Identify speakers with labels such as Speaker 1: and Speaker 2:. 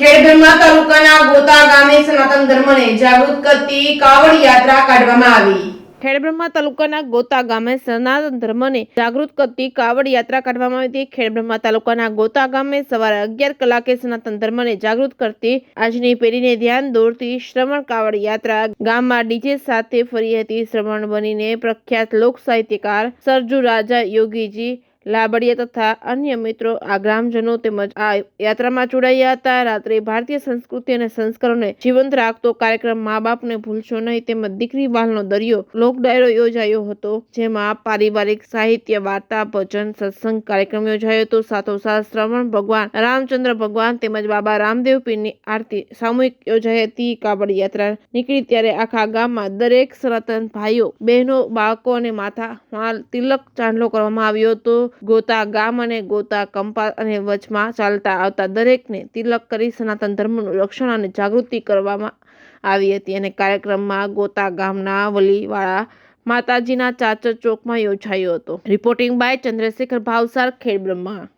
Speaker 1: ખેડબ્રહ્મા તાલુકાના ગોતા ગામે સનાતન ધર્મને જાગૃત કરતી કાવડ યાત્રા કાઢવામાં આવી। ખેડબ્રહ્મા તાલુકાના ગોતા ગામે સનાતન ધર્મને જાગૃત કરતી કાવડ યાત્રા કાઢવામાં આવી હતી। ખેડબ્રહ્મા તાલુકાના ગોતા ગામે સવારે 11 કલાકે સનાતન ધર્મને જાગૃત કરતી આજની પેઢીને ધ્યાન દોરતી શ્રવણ કાવડ યાત્રા ગામમાં ડીજે સાથે ફરી હતી। શ્રવણ બનીને પ્રખ્યાત લોક સાહિત્યકાર સરજુ રાજા યોગીજી લાબડિયા તથા અન્ય મિત્રો આ ગ્રામજનો તેમજ આ યાત્રામાં જોડાયા હતા। રાત્રે ભારતીય સંસ્કૃતિ અને સંસ્કારોને જીવંત રાખતો કાર્યક્રમ મા બાપને ભૂલશો નહીં તેમજ દીકરી બાલનો દરિયો લોક ડાયરો યોજાયો હતો, જેમાં પારિવારિક સાહિત્ય, વાર્તા, ભજન, સત્સંગ કાર્યક્રમ યોજાયો હતો। સાથોસાથ શ્રવણ ભગવાન રામચંદ્ર ભગવાન તેમજ બાબા રામદેવ પીરની આરતી સામૂહિક યોજાઈ હતી। કાવડ યાત્રા નીકળી ત્યારે આખા ગામમાં દરેક સનાતન ભાઈઓ, બહેનો, બાળકો અને માથામાં તિલક ચાંદલો કરવામાં આવ્યો હતો। ગોતા ગામ અને ગોતા કંપા અને વચમાં ચાલતા આવતા દરેકને તિલક કરી સનાતન ધર્મનું રક્ષણ અને જાગૃતિ કરવામાં આવી હતી અને કાર્યક્રમમાં ગોતા ગામના વલીવાળા માતાજીના ચાચર ચોકમાં યોજાયો હતો। Reporting by Chandrashekhar Bhavsar, Khedbrahma.